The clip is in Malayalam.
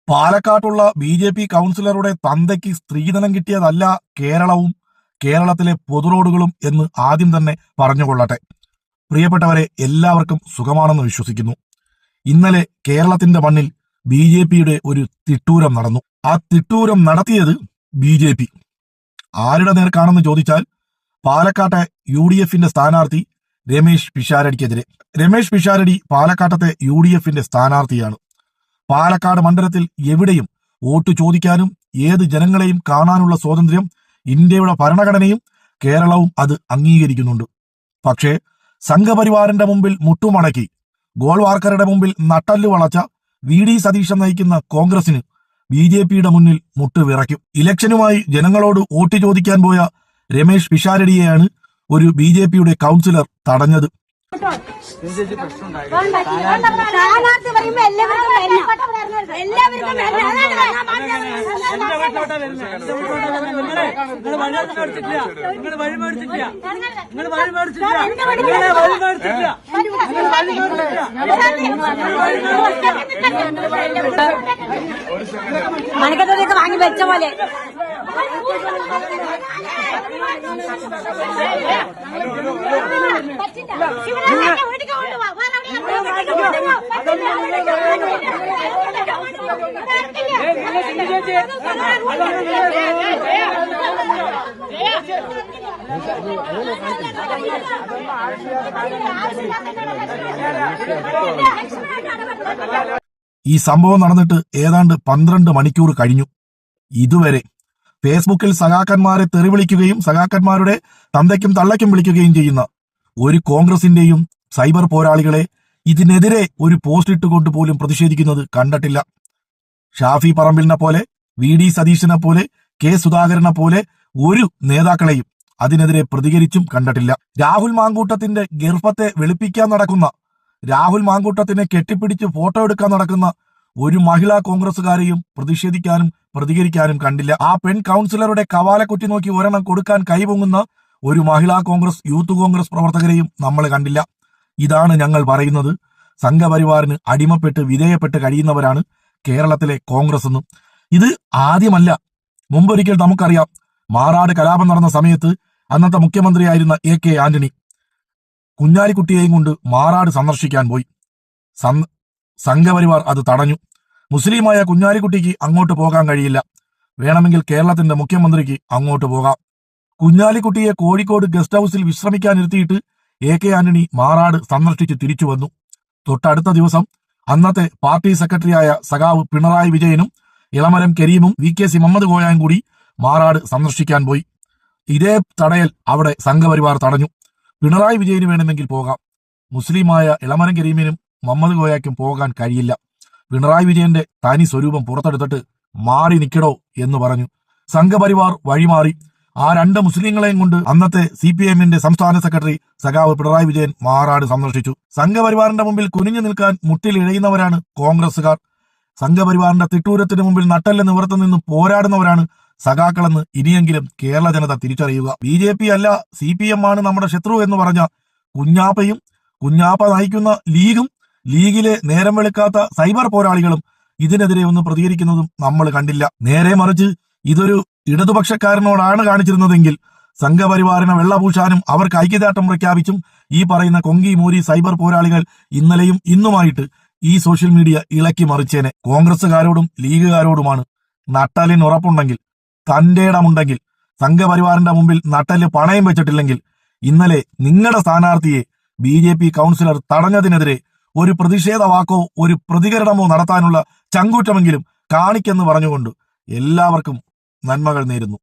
പാലക്കാട്ടുള്ള BJP കൗൺസിലറുടെ തന്തയ്ക്ക് സ്ത്രീധനം കിട്ടിയതല്ല കേരളവും കേരളത്തിലെ പൊതുറോഡുകളും എന്ന് ആദ്യം തന്നെ പറഞ്ഞുകൊള്ളട്ടെ. പ്രിയപ്പെട്ടവരെ, എല്ലാവർക്കും സുഖമാണെന്ന് വിശ്വസിക്കുന്നു. ഇന്നലെ കേരളത്തിന്റെ മണ്ണിൽ BJPയുടെ ഒരു തിട്ടൂരം നടന്നു. ആ തിട്ടൂരം നടത്തിയത് BJP ആരുടെ നേർക്കാണെന്ന് ചോദിച്ചാൽ പാലക്കാട്ടെ UDFന്റെ സ്ഥാനാർത്ഥി രമേശ് പിഷാരടിക്കെതിരെ. രമേശ് പിഷാരടി പാലക്കാട്ടത്തെ UDFന്റെ സ്ഥാനാർത്ഥിയാണ്. പാലക്കാട് മണ്ഡലത്തിൽ എവിടെയും വോട്ട് ചോദിക്കാനും ഏത് ജനങ്ങളെയും കാണാനുള്ള സ്വാതന്ത്ര്യം ഇന്ത്യയുടെ ഭരണഘടനയും കേരളവും അത് അംഗീകരിക്കുന്നുണ്ട്. പക്ഷേ സംഘപരിവാറിന്റെ മുമ്പിൽ മുട്ടുമടക്കി ഗോൾവാർക്കറുടെ മുമ്പിൽ നട്ടല്ലു വളച്ച VD സതീശൻ നയിക്കുന്ന കോൺഗ്രസിന് BJPയുടെ മുന്നിൽ മുട്ടുവിറയ്ക്കും. ഇലക്ഷനുമായി ജനങ്ങളോട് വോട്ട് ചോദിക്കാൻ പോയ രമേശ് പിഷാരടിയെയാണ് ഒരു BJPയുടെ കൗൺസിലർ തടഞ്ഞത്. മണിക്കത്തൊക്കെ വാങ്ങി വെച്ച പോലെ ഈ സംഭവം നടന്നിട്ട് ഏതാണ്ട് 12 മണിക്കൂർ കഴിഞ്ഞു. ഇതുവരെ ഫേസ്ബുക്കിൽ സഖാക്കന്മാരെ തെറിവിളിക്കുകയും സഖാക്കന്മാരുടെ തന്തയ്ക്കും തള്ളയ്ക്കും വിളിക്കുകയും ചെയ്യുന്ന ഒരു കോൺഗ്രസിന്റെയും സൈബർ പോരാളികളെ ഇതിനെതിരെ ഒരു പോസ്റ്റ് ഇട്ടുകൊണ്ട് പോലും പ്രതിഷേധിക്കുന്നത് കണ്ടിട്ടില്ല. ഷാഫി പറമ്പിലിനെ പോലെ, VD സതീശനെ പോലെ, K സുധാകരനെ പോലെ ഒരു നേതാക്കളെയും അതിനെതിരെ പ്രതികരിച്ചും കണ്ടിട്ടില്ല. രാഹുൽ മാങ്കൂട്ടത്തിന്റെ ഗർഭത്തെ വെളുപ്പിക്കാൻ നടക്കുന്ന, രാഹുൽ മാങ്കൂട്ടത്തിനെ കെട്ടിപ്പിടിച്ച് ഫോട്ടോ എടുക്കാൻ നടക്കുന്ന ഒരു മഹിളാ കോൺഗ്രസുകാരെയും പ്രതിഷേധിക്കാനും പ്രതികരിക്കാനും കണ്ടില്ല. ആ പെൺ കൗൺസിലറുടെ കവാലക്കുറ്റി നോക്കി ഒരെണ്ണം കൊടുക്കാൻ കൈപൊങ്ങുന്ന ഒരു മഹിളാ കോൺഗ്രസ്, യൂത്ത് കോൺഗ്രസ് പ്രവർത്തകരെയും നമ്മൾ കണ്ടില്ല. ഇതാണ് ഞങ്ങൾ പറയുന്നത്. സംഘപരിവാറിന് അടിമപ്പെട്ട് വിധേയപ്പെട്ട് കഴിയുന്നവരാണ് കേരളത്തിലെ കോൺഗ്രസ് എന്നും. ഇത് ആദ്യമല്ല, മുമ്പൊരിക്കൽ നമുക്കറിയാം. മാറാട് കലാപം നടന്ന സമയത്ത് അന്നത്തെ മുഖ്യമന്ത്രിയായിരുന്ന AK ആന്റണി കുഞ്ഞാലിക്കുട്ടിയെയും കൊണ്ട് മാറാട് സന്ദർശിക്കാൻ പോയി. സംഘപരിവാർ അത് തടഞ്ഞു. മുസ്ലിമായ കുഞ്ഞാലിക്കുട്ടിക്ക് അങ്ങോട്ട് പോകാൻ കഴിയില്ല, വേണമെങ്കിൽ കേരളത്തിന്റെ മുഖ്യമന്ത്രിക്ക് അങ്ങോട്ട് പോകാം. കുഞ്ഞാലിക്കുട്ടിയെ കോഴിക്കോട് ഗസ്റ്റ് ഹൌസിൽ വിശ്രമിക്കാനിരുത്തിയിട്ട് AK ആന്റണി മാറാട് സന്ദർശിച്ച് തിരിച്ചു വന്നു. തൊട്ടടുത്ത ദിവസം അന്നത്തെ പാർട്ടി സെക്രട്ടറിയായ സഖാവ് പിണറായി വിജയനും ഇളമരം കരീമും VKC മുഹമ്മദ് കോയായും കൂടി മാറാട് സന്ദർശിക്കാൻ പോയി. ഇതേ തടയൽ അവിടെ സംഘപരിവാർ തടഞ്ഞു. പിണറായി വിജയന് വേണമെങ്കിൽ പോകാം, മുസ്ലിമായ ഇളമരം കരീമിനും മുഹമ്മദ് കോയയ്ക്കും പോകാൻ കഴിയില്ല. പിണറായി വിജയന്റെ തനി സ്വരൂപം പുറത്തെടുത്തിട്ട് മാറി നിൽക്കടോ എന്ന് പറഞ്ഞു. സംഘപരിവാർ വഴിമാറി ആ 2 മുസ്ലിങ്ങളെയും കൊണ്ട് അന്നത്തെ CPMന്റെ സംസ്ഥാന സെക്രട്ടറി സഖാവ് പിണറായി വിജയൻ മാറാട് സന്ദർശിച്ചു. സംഘപരിവാറിന്റെ മുമ്പിൽ കുനിഞ്ഞു നിൽക്കാൻ മുട്ടിൽ ഇഴയുന്നവരാണ് കോൺഗ്രസുകാർ. സംഘപരിവാറിന്റെ തിട്ടൂരത്തിന് മുമ്പിൽ നട്ടല് നിവർത്തി നിന്ന് പോരാടുന്നവരാണ് സഖാക്കളെന്ന് ഇനിയെങ്കിലും കേരള ജനത തിരിച്ചറിയുക. BJP അല്ല CPM ആണ് നമ്മുടെ ശത്രു എന്ന് പറഞ്ഞ കുഞ്ഞാപ്പയും കുഞ്ഞാപ്പ നയിക്കുന്ന ലീഗും ലീഗിലെ നേരം വെളുക്കാത്ത സൈബർ പോരാളികളും ഇതിനെതിരെ ഒന്ന് പ്രതികരിക്കുന്നതും നമ്മൾ കണ്ടില്ല. നേരെ മറിച്ച് ഇതൊരു ഇടതുപക്ഷക്കാരനോടാണ് കാണിച്ചിരുന്നതെങ്കിൽ സംഘപരിവാറിനെ വെള്ളപൂശാനും അവർക്ക് ഐക്യദാർഢ്യം പ്രഖ്യാപിച്ചും ഈ പറയുന്ന കൊങ്കി മൂരി സൈബർ പോരാളികൾ ഇന്നലെയും ഇന്നുമായിട്ട് ഈ സോഷ്യൽ മീഡിയ ഇളക്കി മറിച്ചേനെ. കോൺഗ്രസുകാരോടും ലീഗുകാരോടുമാണ് നട്ടലിന് ഉറപ്പുണ്ടെങ്കിൽ, തന്റെ ഇടമുണ്ടെങ്കിൽ, സംഘപരിവാറിന്റെ മുമ്പിൽ നട്ടല് പണയം വെച്ചിട്ടില്ലെങ്കിൽ ഇന്നലെ നിങ്ങളുടെ സ്ഥാനാർത്ഥിയെ BJP കൗൺസിലർ തടഞ്ഞതിനെതിരെ ഒരു പ്രതിഷേധ വാക്കോ ഒരു പ്രതികരണമോ നടത്താനുള്ള ചങ്കൂറ്റമെങ്കിലും കാണിക്കെന്ന് പറഞ്ഞുകൊണ്ട് എല്ലാവർക്കും നന്മകൾ നേരുന്നു.